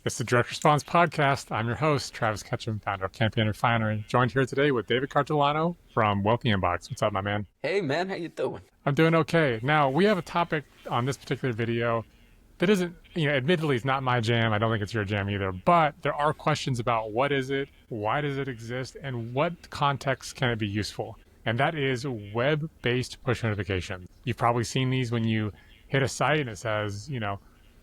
This is the Direct Response Podcast. I'm your host, Travis Ketchum, founder of Campaign Refinery, joined here today with David Cartolano from Wealthy Inbox. What's up, my man? Hey man, how you doing? I'm doing okay. Now, we have a topic on this particular video that isn't, admittedly, it's not my jam. I don't think it's your jam either, but there are questions about what is it, why does it exist, and what context can it be useful? And that is web-based push notifications. You've probably seen these when you hit a site and it says,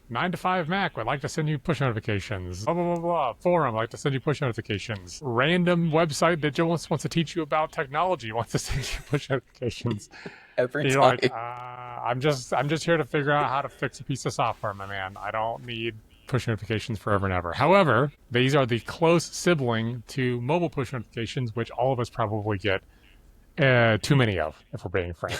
9 to 5 Mac would like to send you push notifications. Blah, blah, blah, blah. Forum would like to send you push notifications. Random website that just wants to teach you about technology wants to send you push notifications. Every You're time. like, I'm just here to figure out how to fix a piece of software, my man. I don't need push notifications forever and ever. However, these are the close sibling to mobile push notifications, which all of us probably get too many of, if we're being frank.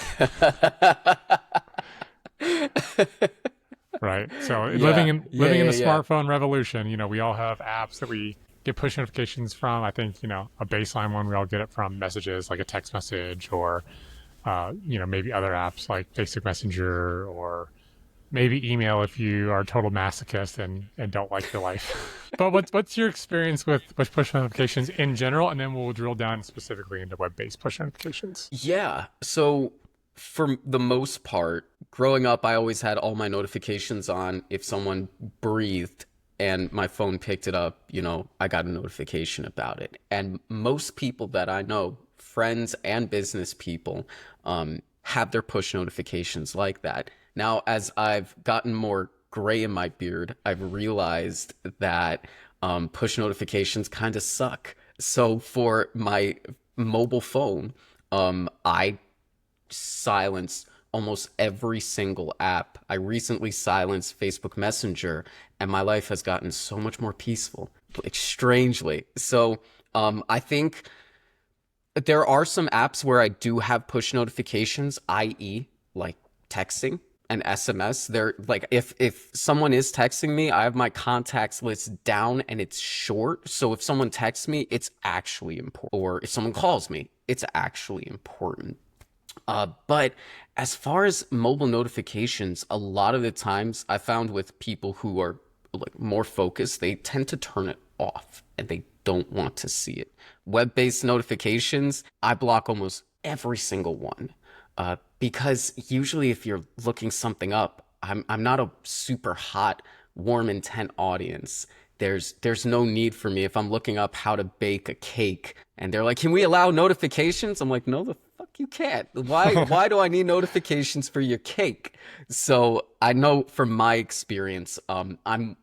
Right. So living in the smartphone revolution, we all have apps that we get push notifications from. I think, a baseline one, we all get it from messages like a text message or, maybe other apps like Facebook Messenger or maybe email if you are a total masochist and don't like your life. But what's your experience with push notifications in general? And then we'll drill down specifically into web-based push notifications. Yeah. So for the most part, growing up, I always had all my notifications on. If someone breathed and my phone picked it up, I got a notification about it. And most people that I know, friends and business people, have their push notifications like that. Now, as I've gotten more gray in my beard, I've realized that push notifications kind of suck. So for my mobile phone, I silence almost every single app. I recently silenced Facebook Messenger, and my life has gotten so much more peaceful, like strangely. So I think there are some apps where I do have push notifications, i.e. like texting and SMS. They're like, if someone is texting me, I have my contacts list down and it's short. So if someone texts me, it's actually important. Or if someone calls me, it's actually important. But as far as mobile notifications, a lot of the times I found with people who are like more focused, they tend to turn it off and they don't want to see it. Web-based notifications, I block almost every single one. Because usually if you're looking something up, I'm not a super hot, warm intent audience. There's no need for me. If I'm looking up how to bake a cake and they're like, can we allow notifications? I'm like, no, the fuck you can't. Why do I need notifications for your cake? So I know from my experience, I'm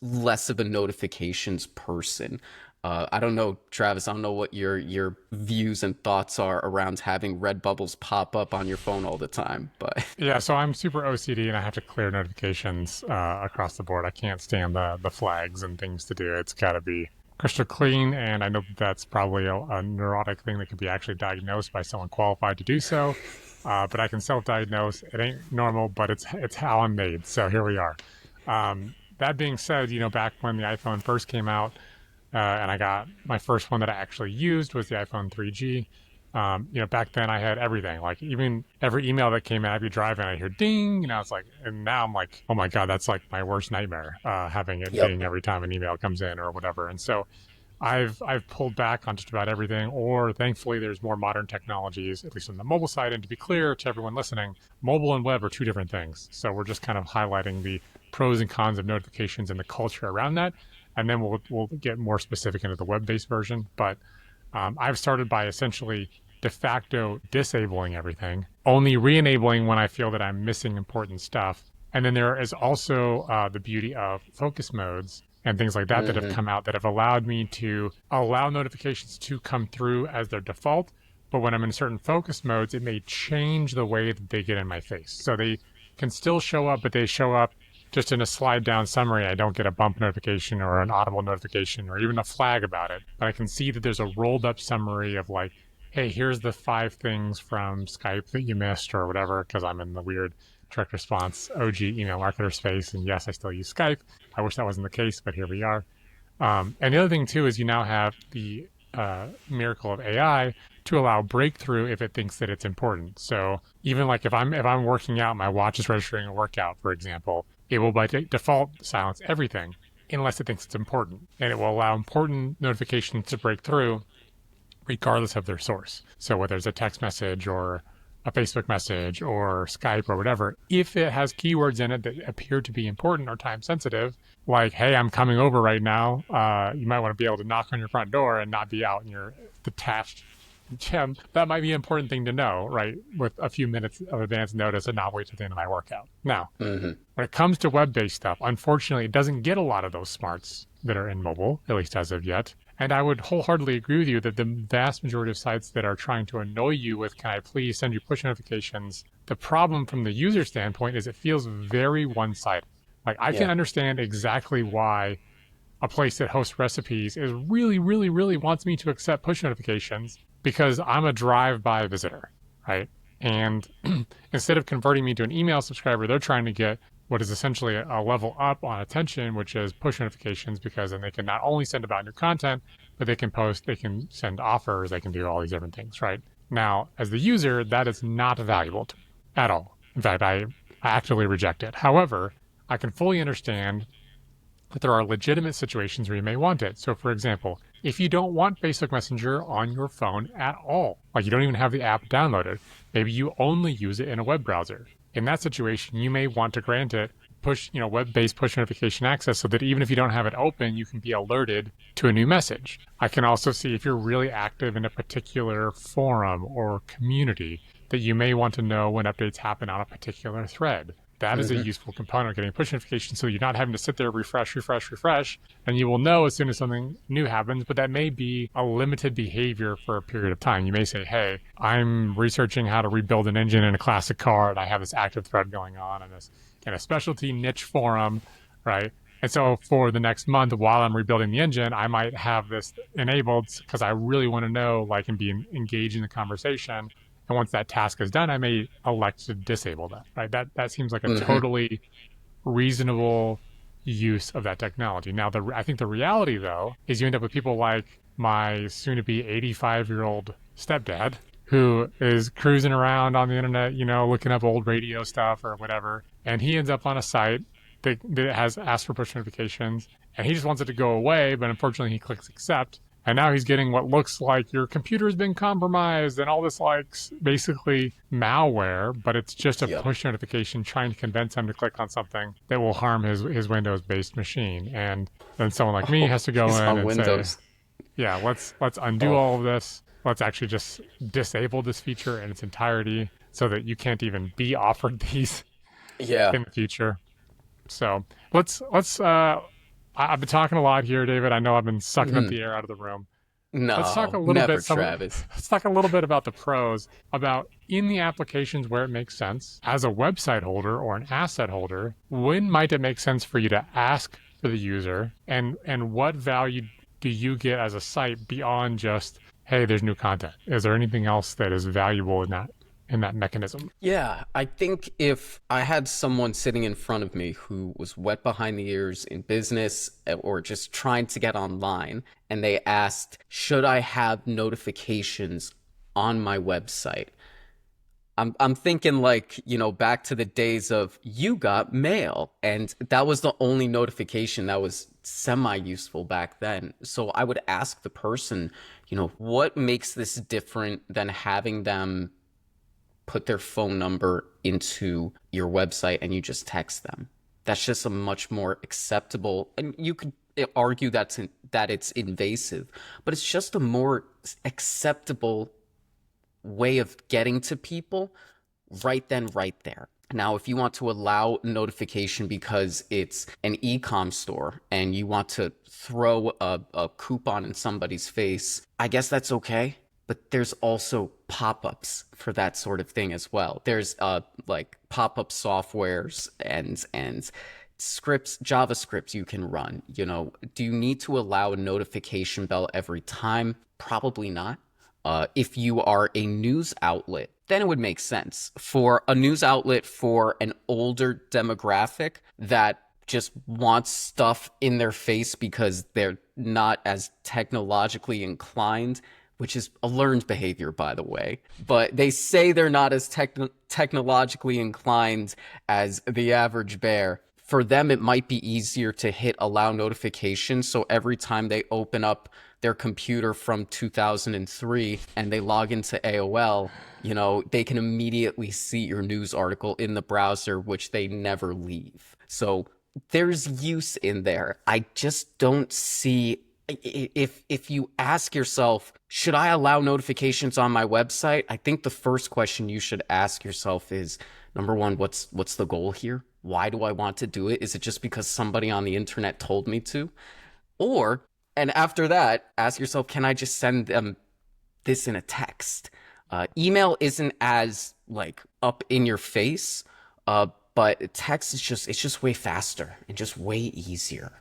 less of a notifications person. I don't know, Travis, I don't know what your views and thoughts are around having red bubbles pop up on your phone all the time, but yeah, so I'm super OCD and I have to clear notifications across the board. I can't stand the flags and things to do. It's got to be crystal clean, and I know that's probably a neurotic thing that could be actually diagnosed by someone qualified to do so, but I can self-diagnose. It ain't normal, but it's how I'm made, so here we are. That being said, back when the iPhone first came out, and I got my first one that I actually used was the iPhone 3G. Back then I had everything, like even every email that came in, I'd be driving, I'd hear ding, it's like, and now I'm like, oh my God, that's like my worst nightmare, having it ding every time an email comes in or whatever. And so I've pulled back on just about everything, or thankfully there's more modern technologies, at least on the mobile side. And to be clear to everyone listening, mobile and web are two different things. So we're just kind of highlighting the pros and cons of notifications and the culture around that. And then we'll get more specific into the web-based version. But I've started by essentially de facto disabling everything, only re-enabling when I feel that I'm missing important stuff. And then there is also the beauty of focus modes and things like that that have come out that have allowed me to allow notifications to come through as their default. But when I'm in certain focus modes, it may change the way that they get in my face. So they can still show up, but they show up just in a slide down summary. I don't get a bump notification or an audible notification or even a flag about it. But I can see that there's a rolled up summary of like, hey, here's the 5 things from Skype that you missed or whatever, because I'm in the weird direct response OG email marketer space. And yes, I still use Skype. I wish that wasn't the case, but here we are. And the other thing too is you now have the miracle of AI to allow breakthrough if it thinks that it's important. So even like if I'm working out, my watch is registering a workout, for example, it will by default silence everything. unless it thinks it's important. And it will allow important notifications to break through regardless of their source. So whether it's a text message or a Facebook message or Skype or whatever, if it has keywords in it that appear to be important or time sensitive, like, hey, I'm coming over right now, you might want to be able to knock on your front door and not be out in your detached gym. That might be an important thing to know, right? With a few minutes of advance notice and not wait till the end of my workout. Now, when it comes to web-based stuff, unfortunately, it doesn't get a lot of those smarts that are in mobile, at least as of yet. And I would wholeheartedly agree with you that the vast majority of sites that are trying to annoy you with, can I please send you push notifications? The problem from the user standpoint is it feels very one-sided. Like, I can understand exactly why a place that hosts recipes is really, really, really wants me to accept push notifications because I'm a drive-by visitor, right? And instead of converting me to an email subscriber, they're trying to get what is essentially a level up on attention, which is push notifications, because then they can not only send about new content, but they can post, they can send offers, they can do all these different things, right? Now, as the user, that is not valuable to me at all. In fact, I actively reject it. However, I can fully understand that there are legitimate situations where you may want it. So for example, if you don't want Facebook Messenger on your phone at all, like you don't even have the app downloaded, maybe you only use it in a web browser. In that situation, you may want to grant it web-based push notification access so that even if you don't have it open, you can be alerted to a new message. I can also see if you're really active in a particular forum or community that you may want to know when updates happen on a particular thread. That is a useful component of getting push notifications so you're not having to sit there, refresh, and you will know as soon as something new happens, but that may be a limited behavior for a period of time. You may say, hey, I'm researching how to rebuild an engine in a classic car, and I have this active thread going on in a specialty niche forum, right? And so for the next month, while I'm rebuilding the engine, I might have this enabled because I really want to know, like, and be engaged in the conversation. And once that task is done, I may elect to disable that, right? That seems like a totally reasonable use of that technology. Now, I think the reality, though, is you end up with people like my soon-to-be 85-year-old stepdad, who is cruising around on the internet, looking up old radio stuff or whatever. And he ends up on a site that has asked for push notifications, and he just wants it to go away, but unfortunately he clicks accept. And now he's getting what looks like your computer's been compromised and all this, like, basically malware, but it's just a push notification trying to convince him to click on something that will harm his Windows-based machine. And then someone like me has to go in and Windows. Say, yeah, let's undo all of this. Let's actually just disable this feature in its entirety so that you can't even be offered these in the future. So I've been talking a lot here, David. I know I've been sucking up the air out of the room. No, let's talk a little never, bit, Travis. Let's talk a little bit about the pros, about in the applications where it makes sense. As a website holder or an asset holder, when might it make sense for you to ask for the user, and what value do you get as a site beyond just, hey, there's new content? Is there anything else that is valuable in that mechanism? Yeah, I think if I had someone sitting in front of me who was wet behind the ears in business or just trying to get online, and they asked, should I have notifications on my website? I'm thinking, like, back to the days of you got mail, and that was the only notification that was semi-useful back then. So I would ask the person, what makes this different than having them put their phone number into your website and you just text them? That's just a much more acceptable, and you could argue that it's invasive, but it's just a more acceptable way of getting to people right then, right there. Now, if you want to allow notification because it's an e-com store and you want to throw a coupon in somebody's face, I guess that's okay. But there's also pop-ups for that sort of thing as well. There's like pop-up softwares and scripts, JavaScript you can run. Do you need to allow a notification bell every time? Probably not. If you are a news outlet, then it would make sense. For a news outlet for an older demographic that just wants stuff in their face because they're not as technologically inclined, which is a learned behavior, by the way. But they say they're not as technologically inclined as the average bear. for them, it might be easier to hit allow notifications. So every time they open up their computer from 2003 and they log into AOL, they can immediately see your news article in the browser, which they never leave. So there's use in there. I just don't see, if you ask yourself, should I allow notifications on my website? I think the first question you should ask yourself is, number one, what's the goal here? Why do I want to do it? Is it just because somebody on the internet told me to? And after that, ask yourself, can I just send them this in a text? Email isn't as like up in your face, but text is just way faster and just way easier.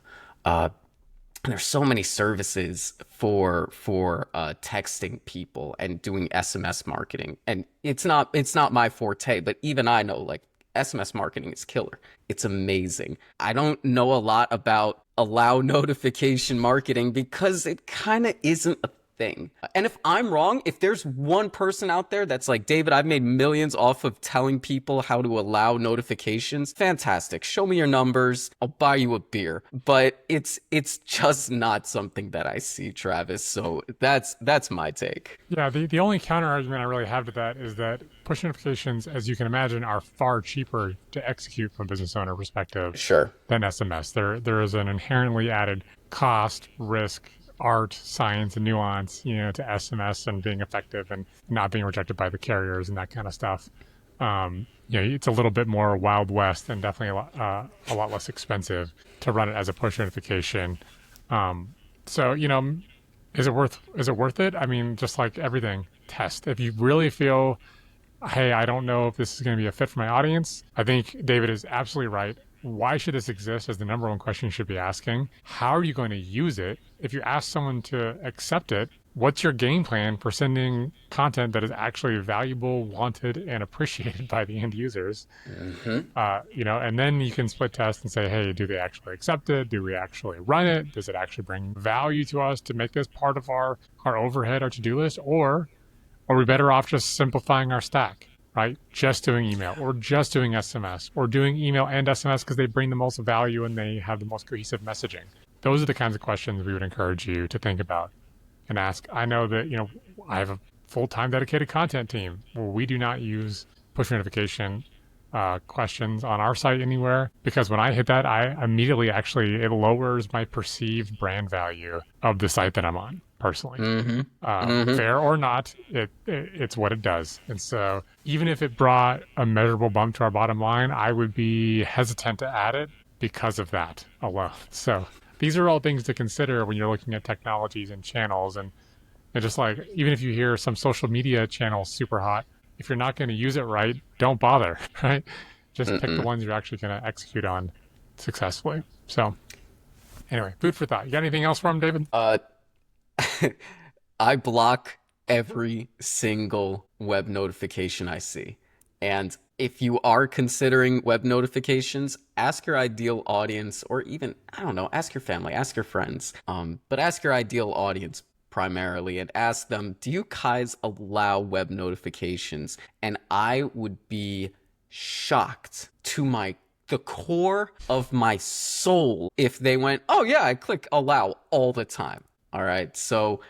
And there's so many services for texting people and doing SMS marketing. And it's not my forte, but even I know, like, SMS marketing is killer. It's amazing. I don't know a lot about allow notification marketing because it kind of isn't a thing. And if I'm wrong, if there's one person out there that's like, David, I've made millions off of telling people how to allow notifications, fantastic. Show me your numbers. I'll buy you a beer. But it's just not something that I see, Travis. So that's my take. Yeah, the only counter argument I really have to that is that push notifications, as you can imagine, are far cheaper to execute from a business owner perspective Sure. than SMS. There is an inherently added cost, risk, art, science, and nuance, to SMS and being effective and not being rejected by the carriers and that kind of stuff. It's a little bit more Wild West and definitely a lot less expensive to run it as a push notification. So, is it worth it? I mean, just like everything, test. If you really feel, hey, I don't know if this is going to be a fit for my audience, I think David is absolutely right. Why should this exist as the number one question you should be asking? How are you going to use it? If you ask someone to accept it, what's your game plan for sending content that is actually valuable, wanted, and appreciated by the end users? And then you can split test and say, hey, do they actually accept it? Do we actually run it? Does it actually bring value to us to make this part of our overhead, our to-do list? Or are we better off just simplifying our stack? Right? Just doing email or just doing SMS or doing email and SMS because they bring the most value and they have the most cohesive messaging. Those are the kinds of questions we would encourage you to think about and ask. I know that, I have a full-time dedicated content team where we do not use push notification questions on our site anywhere because when I hit that, I immediately it lowers my perceived brand value of the site that I'm on personally. Fair or not, it's what it does. And so even if it brought a measurable bump to our bottom line, I would be hesitant to add it because of that alone. So these are all things to consider when you're looking at technologies and channels. And just like, even if you hear some social media channels super hot, if you're not going to use it right, don't bother, right? Just pick the ones you're actually going to execute on successfully. So anyway, food for thought. You got anything else for him, David? I block every single web notification I see. And if you are considering web notifications, ask your ideal audience, or even, I don't know, ask your family, ask your friends. But ask your ideal audience primarily and ask them, do you guys allow web notifications? And I would be shocked to the core of my soul if they went, oh yeah, I click allow all the time. All right. So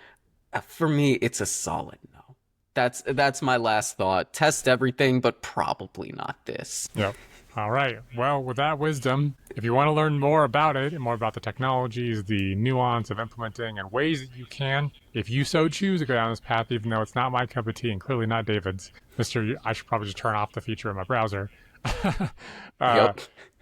for me, it's a solid no. That's my last thought. Test everything, but probably not this. Yep. All right. Well, with that wisdom, if you want to learn more about it and more about the technologies, the nuance of implementing and ways that you can, if you so choose to go down this path, even though it's not my cup of tea and clearly not David's, I should probably just turn off the feature in my browser. Yep.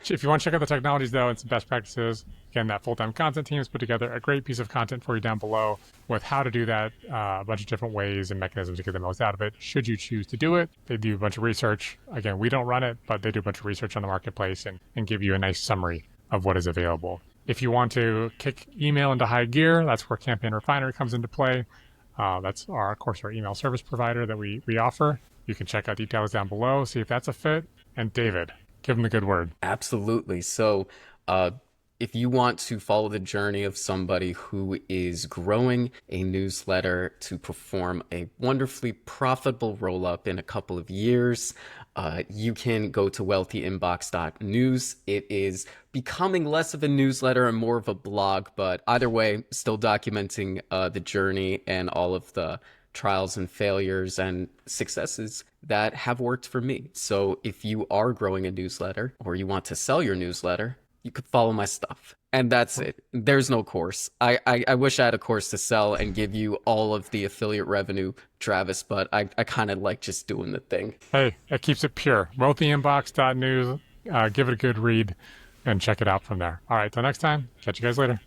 If you want to check out the technologies, though, and some best practices, again, that full-time content team has put together a great piece of content for you down below with how to do that, a bunch of different ways and mechanisms to get the most out of it, should you choose to do it. They do a bunch of research. Again, we don't run it, but they do a bunch of research on the marketplace and give you a nice summary of what is available. If you want to kick email into high gear, that's where Campaign Refinery comes into play. That's, of course, our email service provider that we offer. You can check out details down below, see if that's a fit. And David, give them the good word. Absolutely. So If you want to follow the journey of somebody who is growing a newsletter to perform a wonderfully profitable roll up in a couple of years, you can go to wealthyinbox.news. It is becoming less of a newsletter and more of a blog, but either way, still documenting the journey and all of the trials and failures and successes that have worked for me. So if you are growing a newsletter or you want to sell your newsletter, you could follow my stuff. And that's it. There's no course. I wish I had a course to sell and give you all of the affiliate revenue, Travis, but I kind of like just doing the thing. Hey, it keeps it pure. Wealthyinbox.news. Give it a good read and check it out from there. All right, till next time. Catch you guys later.